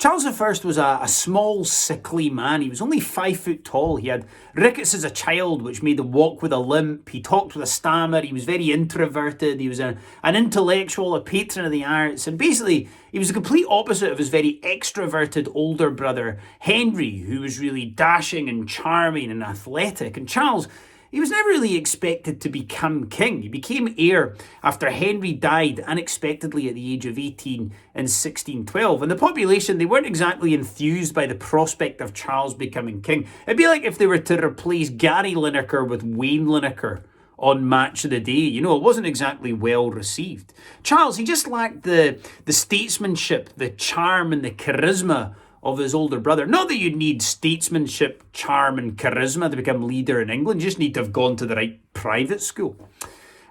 Charles I was a small, sickly man. He was only 5 foot tall. He had rickets as a child, which made him walk with a limp. He talked with a stammer. He was very introverted. He was an intellectual, a patron of the arts. And basically, he was the complete opposite of his very extroverted older brother, Henry, who was really dashing and charming and athletic. And Charles, he was never really expected to become king. He became heir after Henry died unexpectedly at the age of 18 in 1612. And the population, they weren't exactly enthused by the prospect of Charles becoming king. It'd be like if they were to replace Gary Lineker with Wayne Lineker on Match of the Day. You know, it wasn't exactly well received. Charles, he just lacked the statesmanship, the charm and the charisma of his older brother. Not that you need statesmanship, charm and charisma to become leader in England. You just need to have gone to the right private school.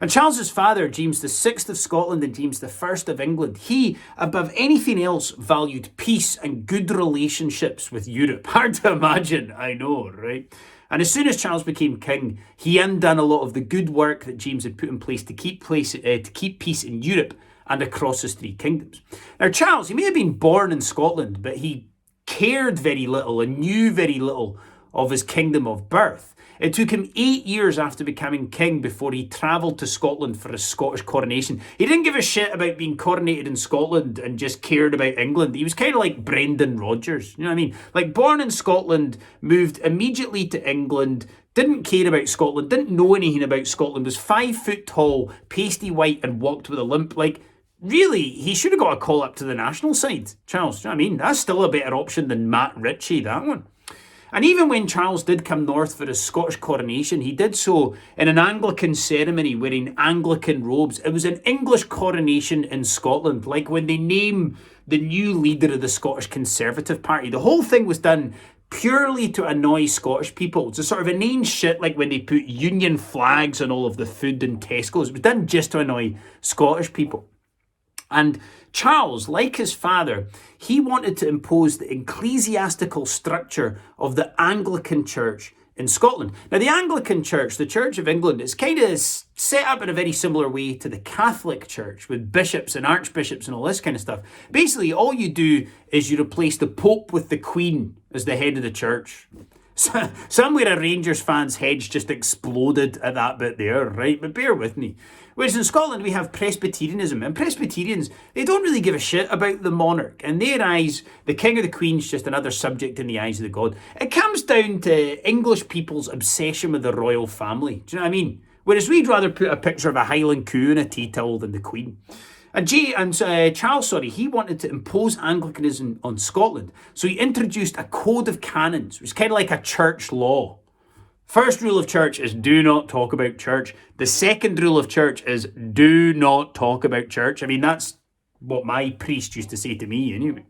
And Charles's father, James VI of Scotland and James I of England, he, above anything else, valued peace and good relationships with Europe. Hard to imagine, I know, right? And as soon as Charles became king, he undone a lot of the good work that James had put in place to keep peace in Europe and across his three kingdoms. Now, Charles, he may have been born in Scotland, but he cared very little and knew very little of his kingdom of birth. It took him 8 years after becoming king before he travelled to Scotland for his Scottish coronation. He didn't give a shit about being coronated in Scotland and just cared about England. He was kind of like Brendan Rodgers, you know what I mean? Like born in Scotland, moved immediately to England, didn't care about Scotland, didn't know anything about Scotland, was 5 foot tall, pasty white and walked with a limp. Like, really, he should have got a call up to the national side, Charles. Do you know what I mean? That's still a better option than Matt Ritchie, that one. And even when Charles did come north for his Scottish coronation, he did so in an Anglican ceremony wearing Anglican robes. It was an English coronation in Scotland, like when they name the new leader of the Scottish Conservative Party. The whole thing was done purely to annoy Scottish people. It's a sort of inane shit like when they put Union flags on all of the food in Tesco's. It was done just to annoy Scottish people. And Charles, like his father, he wanted to impose the ecclesiastical structure of the Anglican Church in Scotland. Now, the Anglican Church, the Church of England, is kind of set up in a very similar way to the Catholic Church with bishops and archbishops and all this kind of stuff. Basically, all you do is you replace the Pope with the Queen as the head of the church. Somewhere a Rangers fan's heads just exploded at that bit there, right? But bear with me. Whereas in Scotland, we have Presbyterianism. And Presbyterians, they don't really give a shit about the monarch. In their eyes, the king or the queen's just another subject in the eyes of the god. It comes down to English people's obsession with the royal family. Do you know what I mean? Whereas we'd rather put a picture of a Highland coo in a tea towel than the queen. And Charles, he wanted to impose Anglicanism on Scotland. So he introduced a code of canons, which is kind of like a church law. First rule of church is do not talk about church. The second rule of church is do not talk about church. I mean, that's what my priest used to say to me anyway.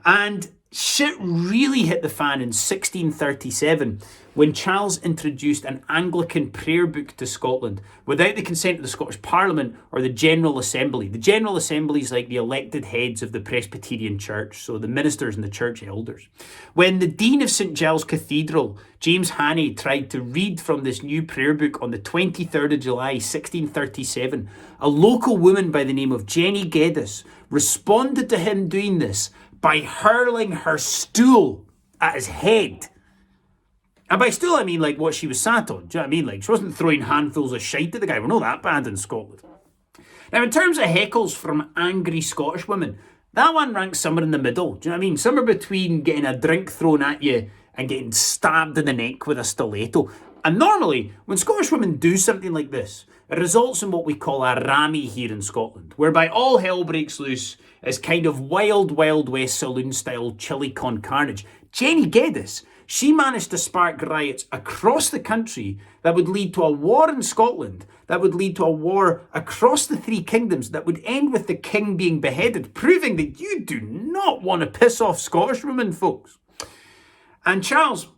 And shit really hit the fan in 1637 when Charles introduced an Anglican prayer book to Scotland without the consent of the Scottish Parliament or the General Assembly. The General Assembly is like the elected heads of the Presbyterian Church, so the ministers and the church elders. When the Dean of St Giles Cathedral, James Hannay, tried to read from this new prayer book on the 23rd of July, 1637, a local woman by the name of Jenny Geddes responded to him doing this by hurling her stool at his head. And by stool, I mean like what she was sat on. Do you know what I mean? Like she wasn't throwing handfuls of shite at the guy. We're not that bad in Scotland. Now, in terms of heckles from angry Scottish women, that one ranks somewhere in the middle. Do you know what I mean? Somewhere between getting a drink thrown at you and getting stabbed in the neck with a stiletto. And normally, when Scottish women do something like this, it results in what we call a rammy here in Scotland, whereby all hell breaks loose as kind of wild, wild west saloon-style chili con carnage. Jenny Geddes, she managed to spark riots across the country that would lead to a war in Scotland, that would lead to a war across the three kingdoms, that would end with the king being beheaded, proving that you do not want to piss off Scottish women, folks. And Charles,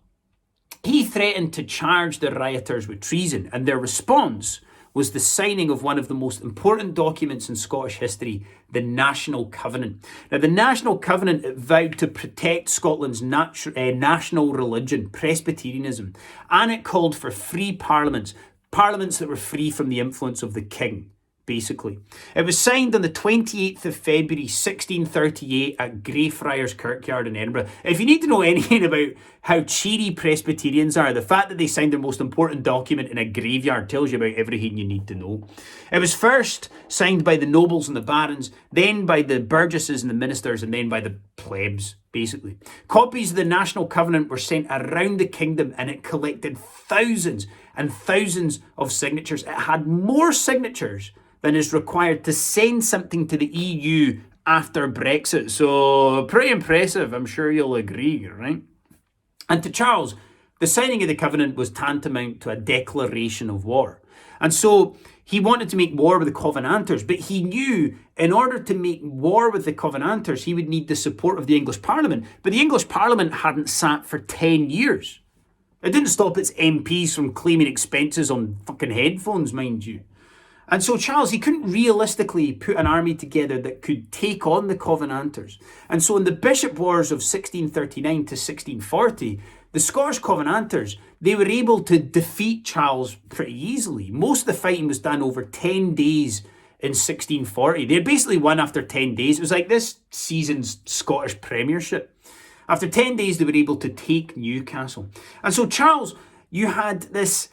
he threatened to charge the rioters with treason, and their response was the signing of one of the most important documents in Scottish history, the National Covenant. Now, the National Covenant vowed to protect Scotland's national religion, Presbyterianism, and it called for free parliaments, parliaments that were free from the influence of the king. basically. It was signed on the 28th of February 1638 at Greyfriars Kirkyard in Edinburgh. If you need to know anything about how cheery Presbyterians are, the fact that they signed their most important document in a graveyard tells you about everything you need to know. It was first signed by the nobles and the barons, then by the burgesses and the ministers, and then by the plebs, basically. Copies of the National Covenant were sent around the kingdom, and it collected thousands and thousands of signatures. It had more signatures than is required to send something to the EU after Brexit. So pretty impressive, I'm sure you'll agree, right? And to Charles, the signing of the covenant was tantamount to a declaration of war. And so he wanted to make war with the Covenanters, but he knew in order to make war with the Covenanters, he would need the support of the English Parliament. But the English Parliament hadn't sat for 10 years. It didn't stop its MPs from claiming expenses on fucking headphones, mind you. And so Charles, he couldn't realistically put an army together that could take on the Covenanters. And so in the Bishop Wars of 1639 to 1640, the Scottish Covenanters, they were able to defeat Charles pretty easily. Most of the fighting was done over 10 days in 1640. They basically won after 10 days. It was like this season's Scottish Premiership. After 10 days, they were able to take Newcastle. And so Charles, you had this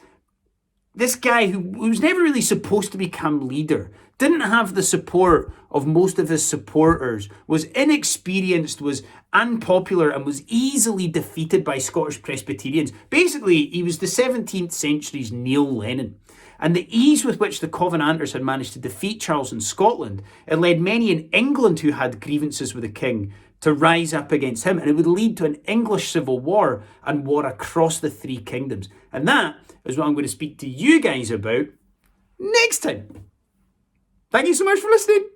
guy who was never really supposed to become leader, didn't have the support of most of his supporters, was inexperienced, was unpopular, and was easily defeated by Scottish Presbyterians. Basically, he was the 17th century's Neil Lennon. And the ease with which the Covenanters had managed to defeat Charles in Scotland, it led many in England who had grievances with the king to rise up against him. And it would lead to an English civil war and war across the three kingdoms. And that is what I'm going to speak to you guys about next time. Thank you so much for listening.